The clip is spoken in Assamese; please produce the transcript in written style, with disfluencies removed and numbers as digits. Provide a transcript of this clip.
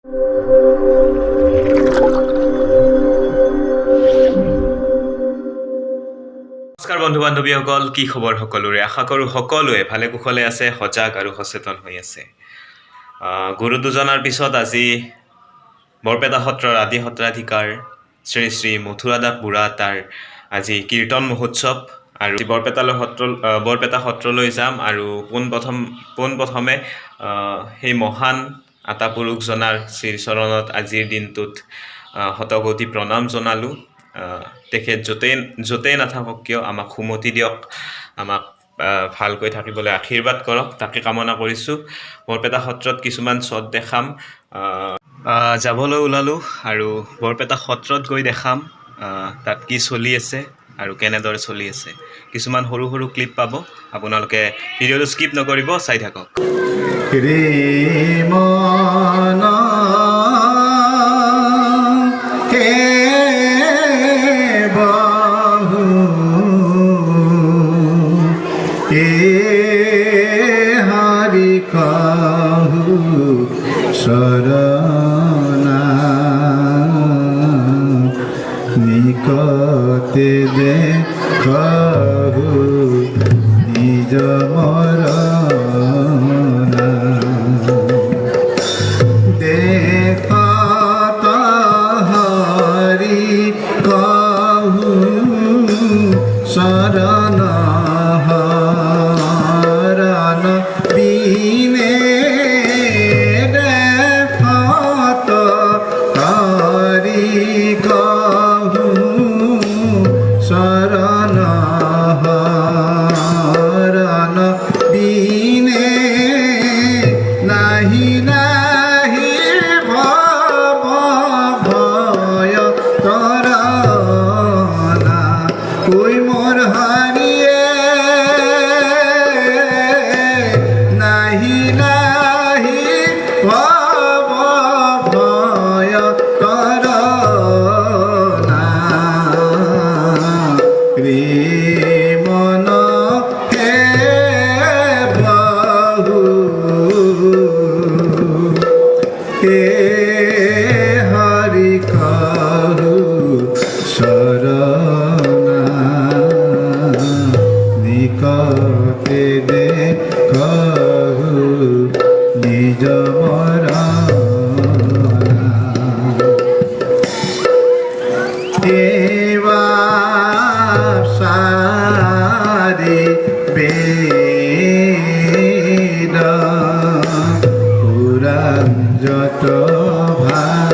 নমস্কাৰ বন্ধু বান্ধৱীসকল, কি খবৰ সকলোৰে? আশা কৰোঁ সকলোৱে ভালে কুশলে আছে, সজাগ আৰু সচেতন হৈ আছে। গুৰু দুজনাৰ পিছত আজি বৰপেটা সত্ৰৰ আদি সত্ৰাধিকাৰ শ্ৰী শ্ৰী মথুৰাদাস বুঢ়া তাৰ আজি কীৰ্তন মহোৎসৱ। আৰু বৰপেটা সত্ৰলৈ যাম আৰু পোনপ্ৰথমে সেই মহান আতাপুৰুষজনাৰ শ্ৰীচৰণত আজিৰ দিনটোত শতকোটি প্ৰণাম জনালোঁ। তেখেত য'তেই নাথাকক কিয় আমাক সুমতি দিয়ক, আমাক ভালকৈ থাকিবলৈ আশীৰ্বাদ কৰক, তাকে কামনা কৰিছোঁ। বৰপেটা সত্ৰত কিছুমান শ্বট দেখাম, যাবলৈ ওলালোঁ আৰু বৰপেটা সত্ৰত গৈ দেখাম তাত কি চলি আছে আৰু কেনেদৰে চলি আছে। কিছুমান সৰু সৰু ক্লিপ পাব, আপোনালোকে ভিডিঅ'টো স্কিপ নকৰিব, চাই থাকক। हरि कहु शरणा निकटे देखहु निज मरणा देखत हरि कहु शरणा हरि कहु शरणा निकटे देखहु निज मरणा देवा सारे बेद पुराण যত ভাই